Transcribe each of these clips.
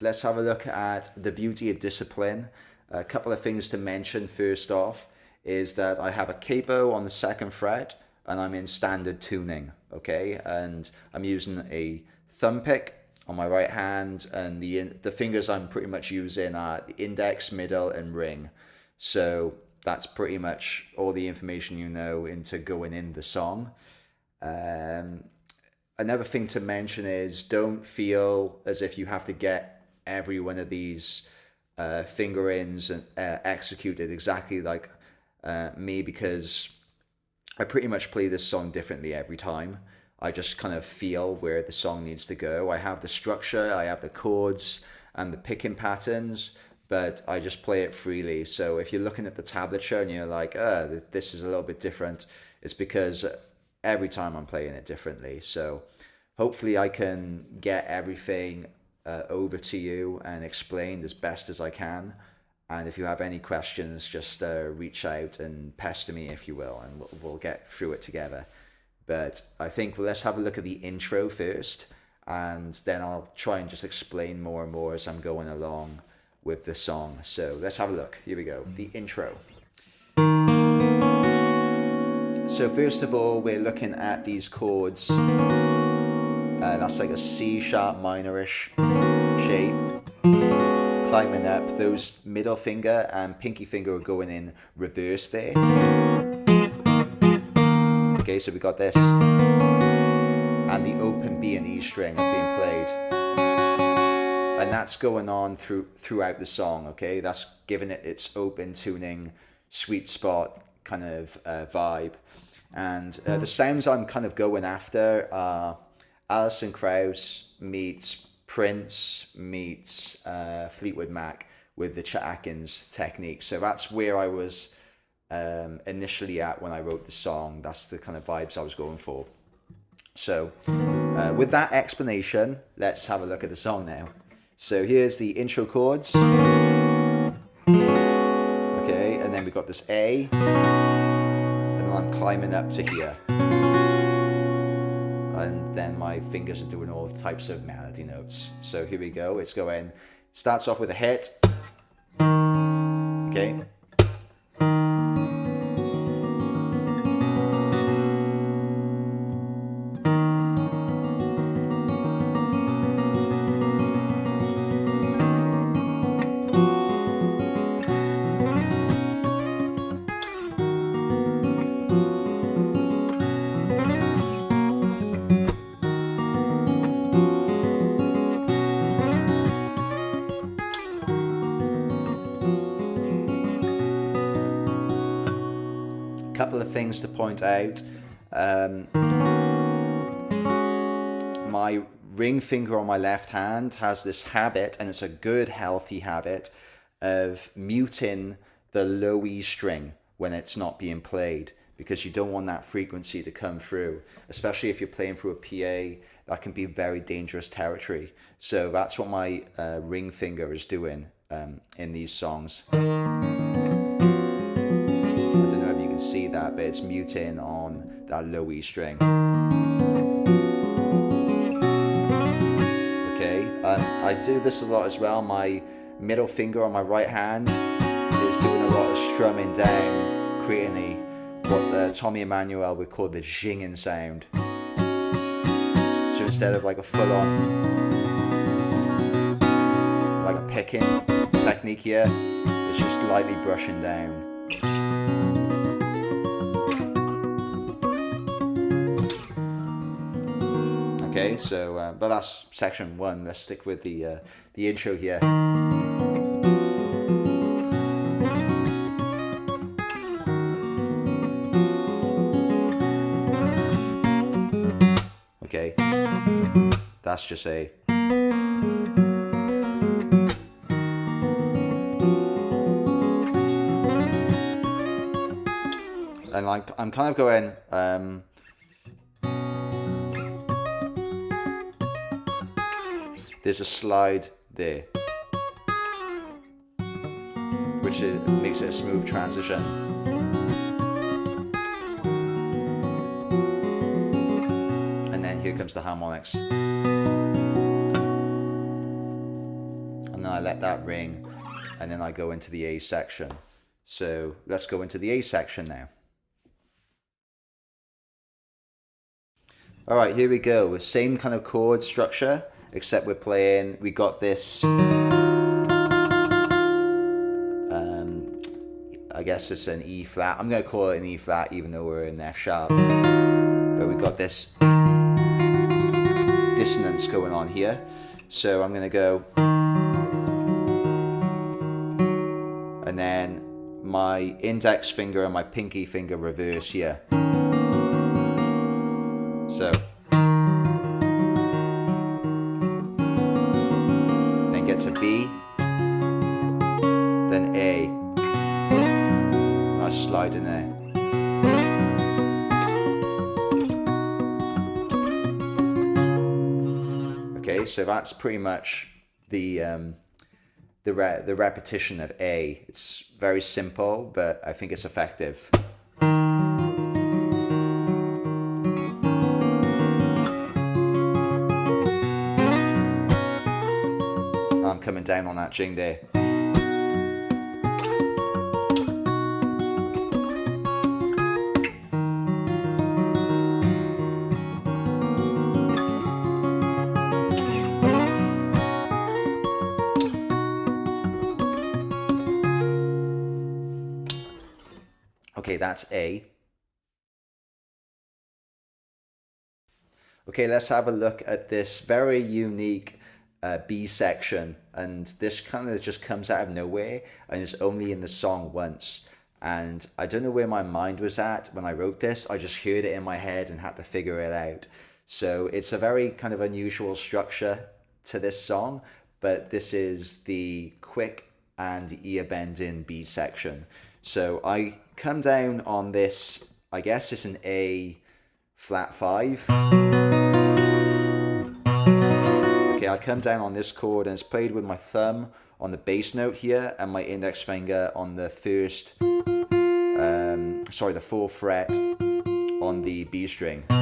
Let's have a look at the beauty of discipline. A couple of things to mention first off is that I have a capo on the second fret and I'm in standard tuning, okay? And I'm using a thumb pick on my right hand, and the fingers I'm pretty much using are the index, middle, and ring. So that's pretty much all the information you know into going in the song. Um, Another thing to mention is don't feel as if you have to get every one of these fingerings and executed exactly like me, because I pretty much play this song differently every time. I just kind of feel where the song needs to go. I have the structure, I have the chords and the picking patterns, but I just play it freely. So if you're looking at the tablature and you're like, this is a little bit different, it's because every time I'm playing it differently. So hopefully I can get everything over to you and explained as best as I can. And if you have any questions, just reach out and pester me, if you will, and we'll get through it together. But I think let's have a look at the intro first, and then I'll try and just explain more and more as I'm going along with the song. So let's have a look. Here we go. The intro. So first of all, we're looking at these chords. That's like a C sharp minorish shape. Climbing up, those middle finger and pinky finger are going in reverse there. Okay, so we got this. And the open B and E string are being played. And that's going on throughout the song, okay? That's giving it its open tuning, sweet spot kind of vibe. And the sounds I'm kind of going after are Alison Krauss meets Prince meets Fleetwood Mac with the Chet Atkins technique. So that's where I was initially at when I wrote the song. That's the kind of vibes I was going for. So with that explanation, let's have a look at the song now. So here's the intro chords. Okay, and then we've got this A, and then I'm climbing up to here. And then my fingers are doing all types of melody notes. So here we go. It's going, starts off with a hit. Okay. Couple of things to point out. My ring finger on my left hand has this habit, and it's a good healthy habit, of muting the low E string when it's not being played, because you don't want that frequency to come through, especially if you're playing through a PA. That can be very dangerous territory. So that's what my ring finger is doing in these songs. See that, but it's muting on that low E string. Okay, I do this a lot as well. My middle finger on my right hand is doing a lot of strumming down, creating what Tommy Emmanuel would call the jinging sound. So instead of like a full-on, like a picking technique here, it's just lightly brushing down. Okay, so but that's section one. Let's stick with the intro here. Okay, that's just a. And like I'm kind of going. There's a slide there, which makes it a smooth transition. And then here comes the harmonics. I let that ring, and then I go into the A section. So let's go into the A section now. All right, here we go. Same kind of chord structure, except we got this, I guess it's an E flat. I'm gonna call it an E flat even though we're in F sharp. But we got this dissonance going on here. So I'm gonna go, and then my index finger and my pinky finger reverse here. So then get to B, then A. Nice slide in there. Okay, so that's pretty much the repetition of A. It's very simple, but I think it's effective. I'm coming down on that jing there. Okay, that's A. Okay, let's have a look at this very unique B section, and this kind of just comes out of nowhere and is only in the song once. And I don't know where my mind was at when I wrote this. I just heard it in my head and had to figure it out. So it's a very kind of unusual structure to this song, but this is the quick and ear bending B section. So I come down on this, I guess it's an A flat 5. Okay, I come down on this chord and it's played with my thumb on the bass note here and my index finger on the the 4th fret on the B string. And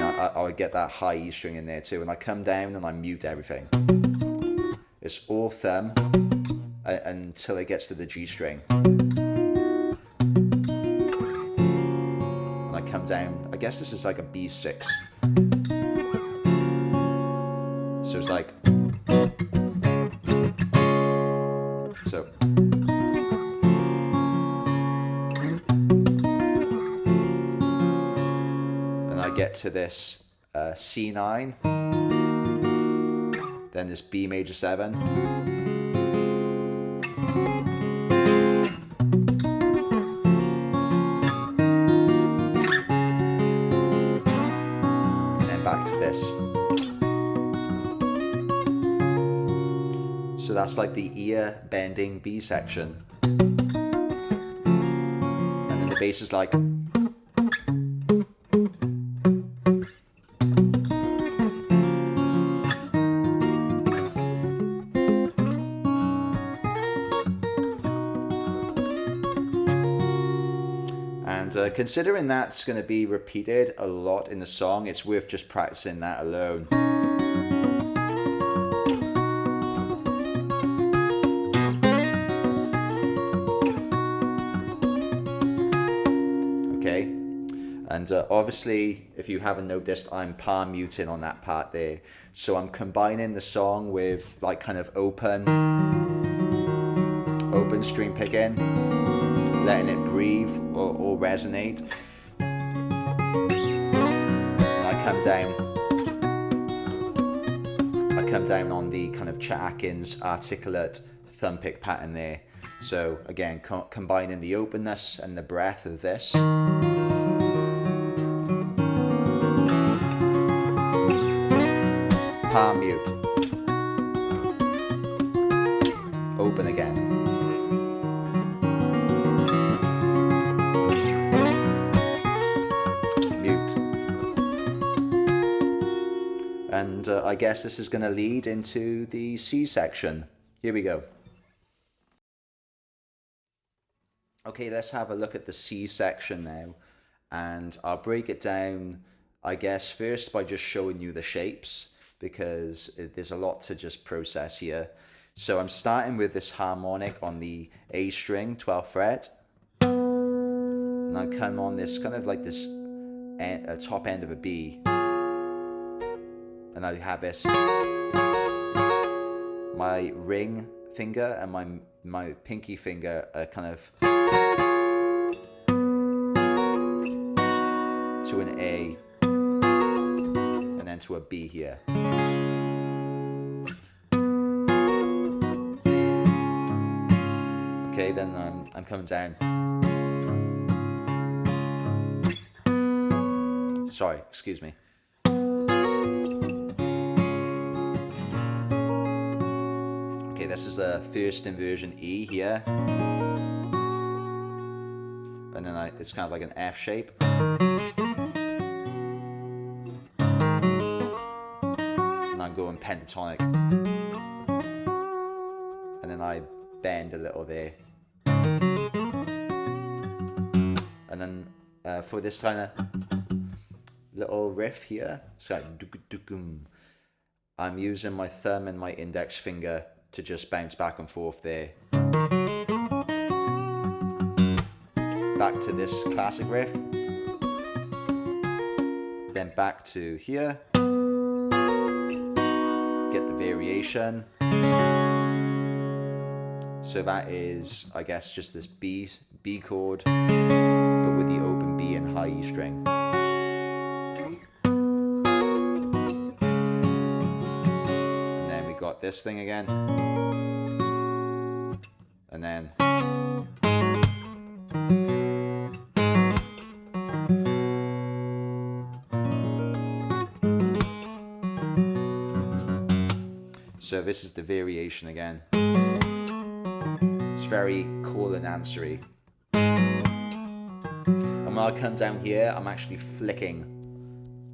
I would get that high E string in there too. And I come down and I mute everything. It's all thumb until it gets to the G string. And I come down, I guess this is like a B6. So it's like, so. And I get to this C9, then this B major 7. And then back to this. So that's like the ear bending B section. And then the bass is like. And considering that's going to be repeated a lot in the song, it's worth just practicing that alone. And obviously, if you haven't noticed, I'm palm muting on that part there. So I'm combining the song with like kind of open string picking, letting it breathe or resonate. And I come down on the kind of Chet Atkins articulate thumb pick pattern there. So again, combining the openness and the breath of this. Palm mute. Open again. Mute. And I guess this is going to lead into the C section. Here we go. Okay, let's have a look at the C section now. And I'll break it down, I guess, first by just showing you the shapes. because there's a lot to just process here. So I'm starting with this harmonic on the A string, 12th fret. And I come on this kind of like this top end of a B. And I have this, my ring finger and my pinky finger are kind of to an A and then to a B here. Okay, then I'm coming down. Sorry, excuse me. Okay, this is a first inversion E here. And then it's kind of like an F shape. And I'm going pentatonic. And then I bend a little there. And then for this kind of little riff here, it's like I'm using my thumb and my index finger to just bounce back and forth there. Back to this classic riff. Then back to here. Get the variation. So that is, I guess, just this B chord, but with the open B and high E string. And then we got this thing again. And then so this is the variation again. It's very call and answery. And when I come down here, I'm actually flicking.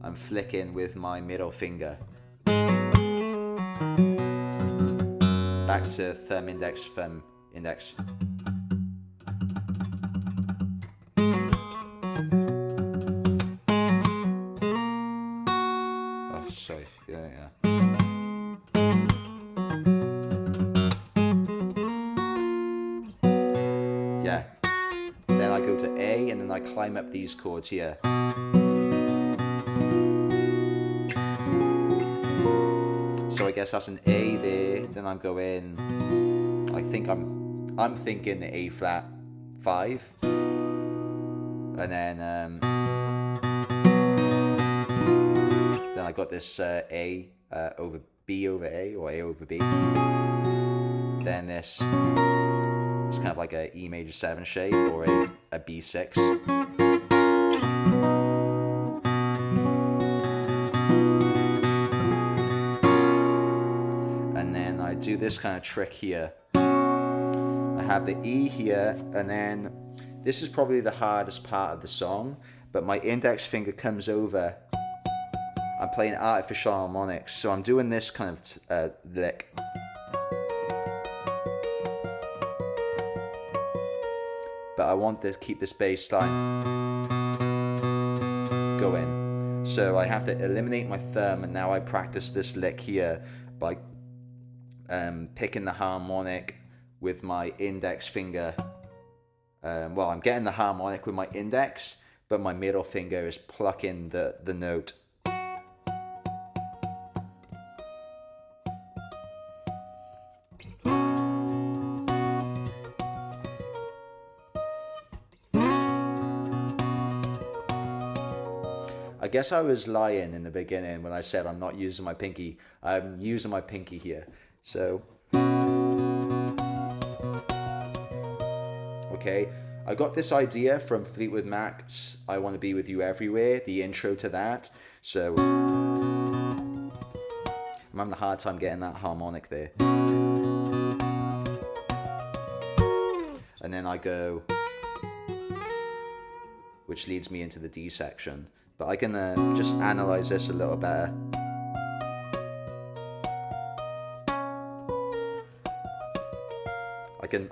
I'm flicking with my middle finger. Back to thumb, index, thumb, index. Oh, sorry. Yeah. Yeah. Then I go to A and then I climb up these chords here. So I guess that's an A there. Then I'm going, I'm thinking the A flat 5. And then I got this A over B over A, or A over B. Then this, it's kind of like a E major 7 shape, or a B6. And then I do this kind of trick here. I have the E here, and then this is probably the hardest part of the song, but my index finger comes over. I'm playing artificial harmonics, so I'm doing this kind of lick. But I want to keep this bass line going. So I have to eliminate my thumb, and now I practice this lick here by picking the harmonic with my index finger. Well, I'm getting the harmonic with my index, but my middle finger is plucking the note. I guess I was lying in the beginning when I said I'm not using my pinky. I'm using my pinky here. So, okay, I got this idea from Fleetwood Mac's I Want to Be With You Everywhere, the intro to that. So, I'm having a hard time getting that harmonic there. And then I go, which leads me into the D section. But I can just analyze this a little better.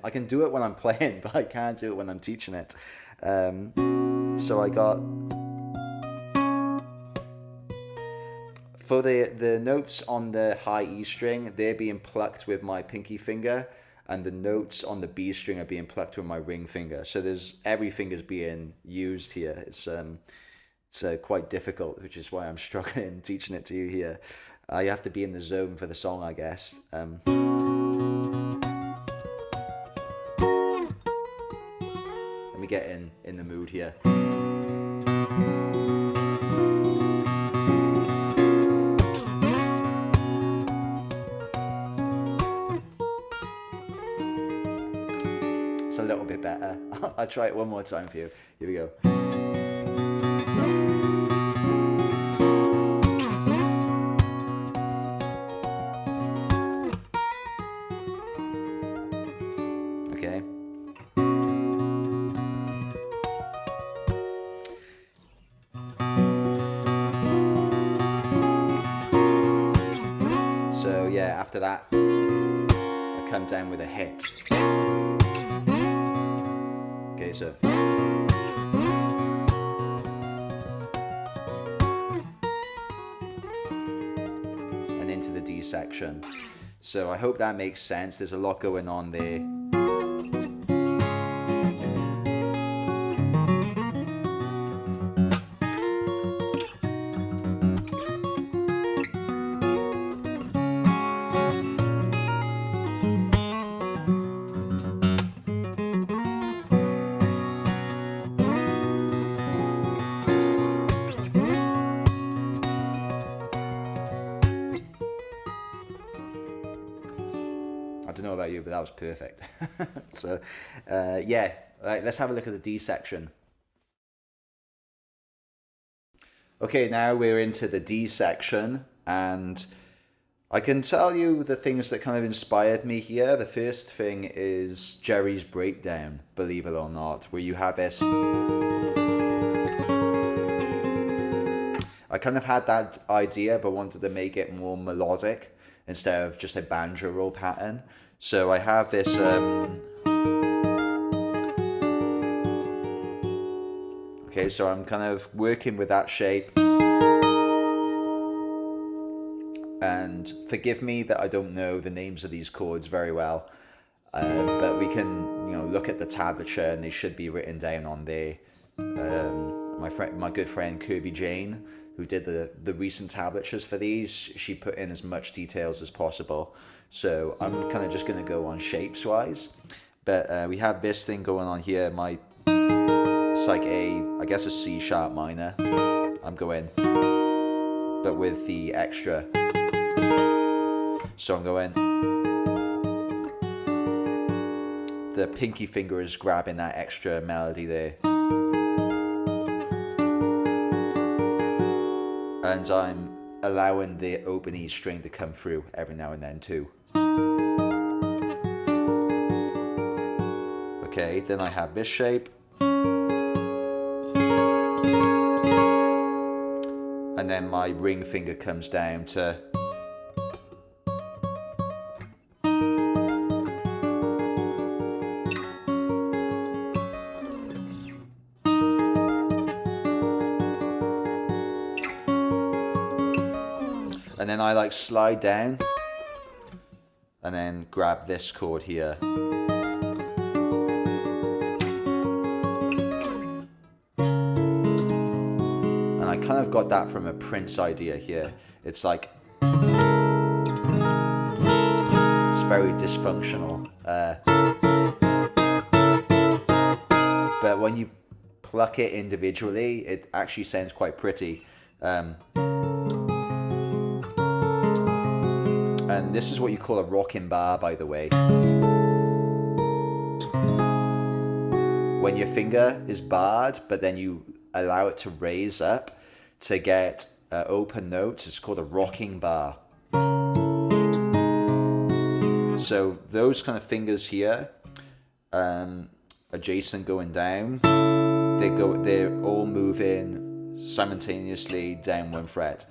I can do it when I'm playing, but I can't do it when I'm teaching it. So I got for the notes on the high E string, they're being plucked with my pinky finger, and the notes on the B string are being plucked with my ring finger. So there's every finger's being used here. It's quite difficult, which is why I'm struggling teaching it to you here. You have to be in the zone for the song, I guess. Let me get in the mood here. It's a little bit better. I'll try it one more time for you. Here we go. Okay. So yeah, after that, I come down with a hit. Okay, so. And into the D section. So I hope that makes sense. There's a lot going on there. I don't know about you, but that was perfect. So, yeah, right, let's have a look at the D section. Okay, now we're into the D section, and I can tell you the things that kind of inspired me here. The first thing is Jerry's Breakdown, believe it or not, where you have this. I kind of had that idea, but wanted to make it more melodic instead of just a banjo roll pattern. So I have this okay, so I'm kind of working with that shape. And forgive me that I don't know the names of these chords very well, but we can, look at the tablature and they should be written down on there. My good friend Kirby Jane, who did the recent tablatures for these, she put in as much details as possible. So I'm kind of just going to go on shapes wise. But we have this thing going on here. It's like I guess a C sharp minor. I'm going, but with the extra. So I'm going. The pinky finger is grabbing that extra melody there. And I'm allowing the open E string to come through every now and then too. Okay, then I have this shape. And then my ring finger comes down to. And then I slide down and then grab this chord here. And I kind of got that from a Prince idea here. It's like, it's very dysfunctional. But when you pluck it individually, it actually sounds quite pretty. And this is what you call a rocking bar, by the way. When your finger is barred, but then you allow it to raise up to get open notes, it's called a rocking bar. So those kind of fingers here, adjacent going down, they're all moving simultaneously down one fret.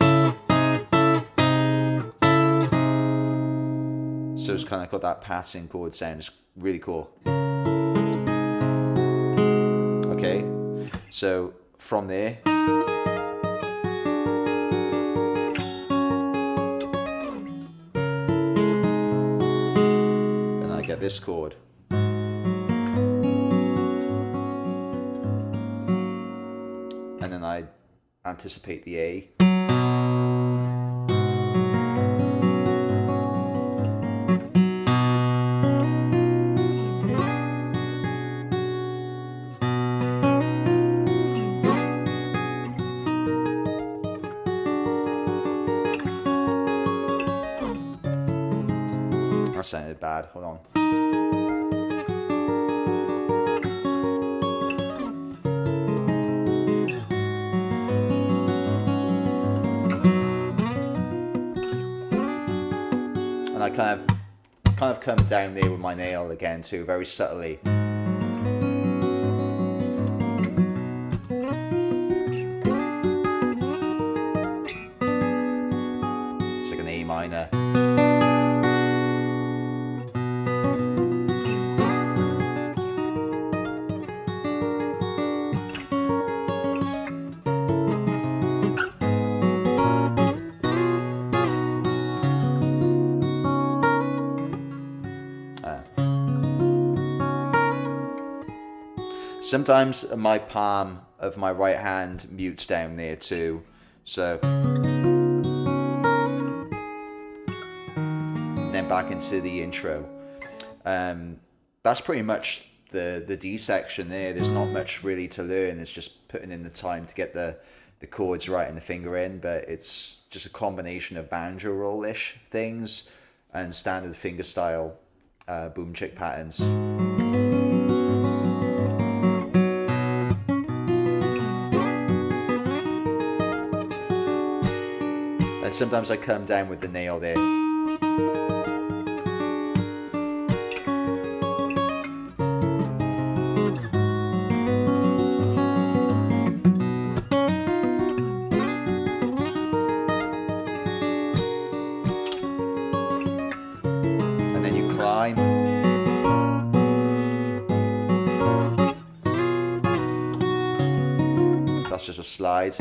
So it's kind of got that passing chord sound. It's really cool. Okay, so from there, this chord. And then I anticipate the A. That sounded bad, hold on. And I kind of come down there with my nail again too, very subtly. It's like an A minor. Sometimes my palm of my right hand mutes down there too, so. And then back into the intro. That's pretty much the D section there. There's not much really to learn. It's just putting in the time to get the chords right and the finger in, but it's just a combination of banjo roll-ish things and standard fingerstyle boom chick patterns. And sometimes I come down with the nail there. And then you climb. That's just a slide.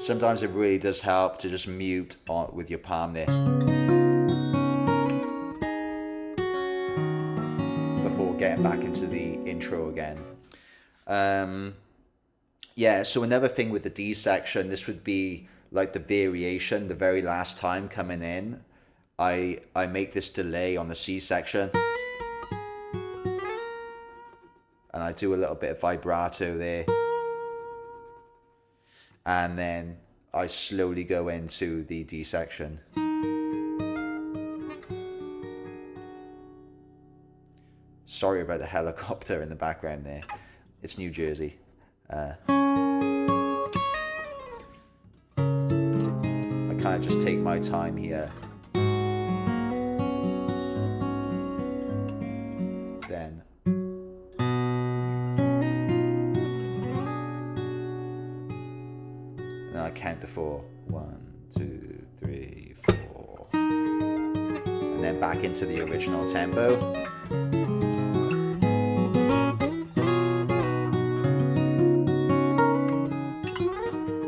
Sometimes it really does help to just mute on with your palm there before getting back into the intro again. Yeah, so another thing with the D section, this would be like the variation, the very last time coming in. I make this delay on the C section. And I do a little bit of vibrato there. And then I slowly go into the D section. Sorry about the helicopter in the background there. It's New Jersey. I kind of just take my time here. Then I count to 4. 1, 2, 3, 4. And then back into the original tempo.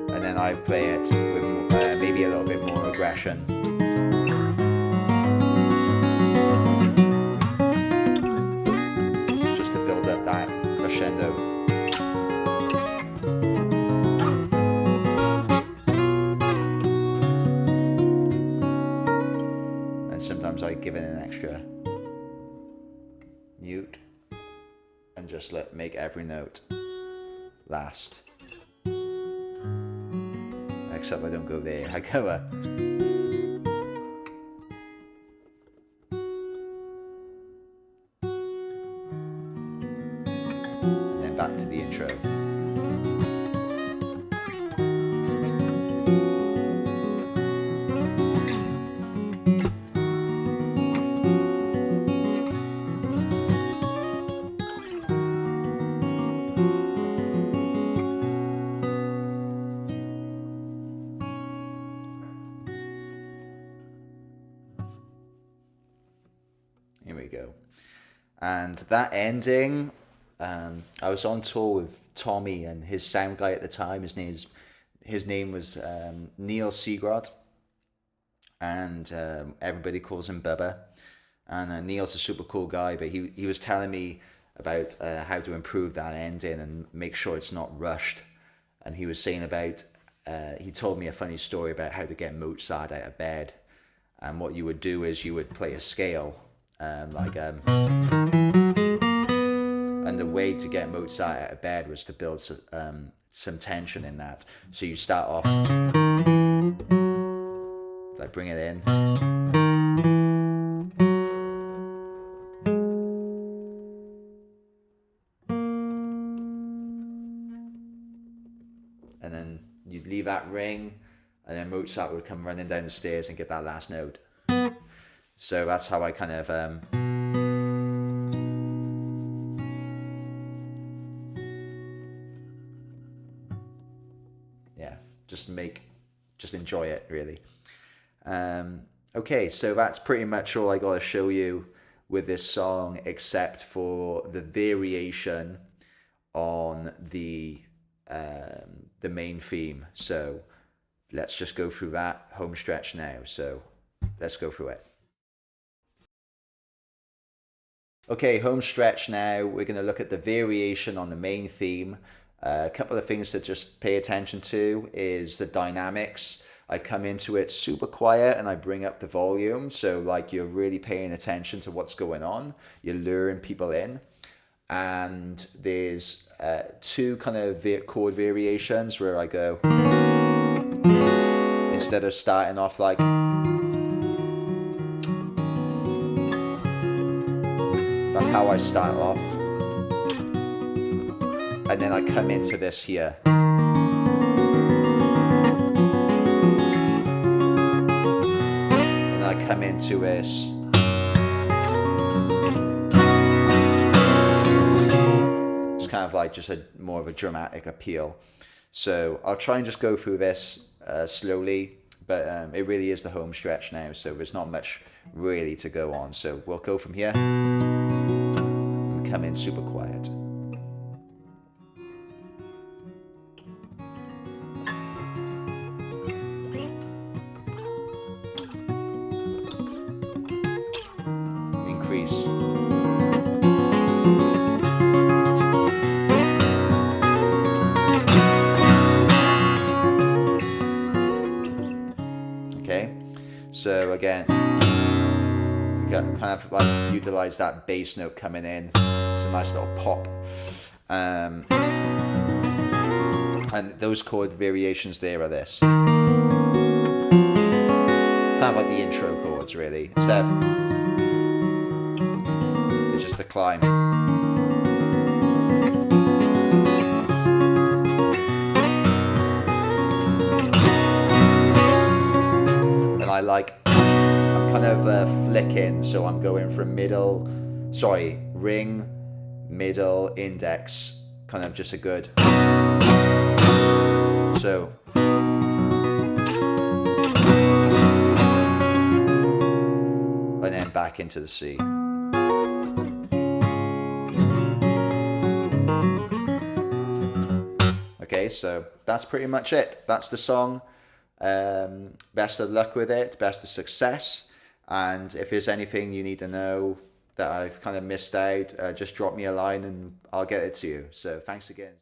And then I play it with maybe a little bit more aggression. Just to build up that crescendo. Sometimes I give it an extra mute and just make every note last. Except I don't go there, I go and then back to the intro. Here we go. And that ending, I was on tour with Tommy and his sound guy at the time. His name was Neil Seagrot, and everybody calls him Bubba. And Neil's a super cool guy, but he was telling me about how to improve that ending and make sure it's not rushed. And he was saying about he told me a funny story about how to get Mozart out of bed. And what you would do is you would play a scale, and the way to get Mozart out of bed was to build some tension in that. So you start off like bring it in, and then you'd leave that ring, and then Mozart would come running down the stairs and get that last note. So that's how I kind of yeah, just enjoy it really. Okay, so that's pretty much all I got to show you with this song, except for the variation on the main theme. So let's just go through that home stretch now. So let's go through it. Okay, home stretch now. We're going to look at the variation on the main theme. A couple of things to just pay attention to is the dynamics. I come into it super quiet and I bring up the volume. So like you're really paying attention to what's going on. You're luring people in. And there's two kind of chord variations where I go, instead of starting off like, that's how I start off. And then I come into this here. And I come into this. It's kind of like just more of a dramatic appeal. So I'll try and just go through this slowly, but it really is the home stretch now, so there's not much really to go on. So we'll go from here and come in super quiet. Increase. Okay, so again, you got kind of like utilize that bass note coming in. It's a nice little pop. And those chord variations there are this. Kind of like the intro chords really. Instead of, it's just the climb. I'm kind of flicking, so I'm going from ring, middle, index, kind of just a good. So. And then back into the C. Okay, so that's pretty much it. That's the song. Best of luck with it, best of success, and if there's anything you need to know that I've kind of missed out, just drop me a line and I'll get it to you. So thanks again.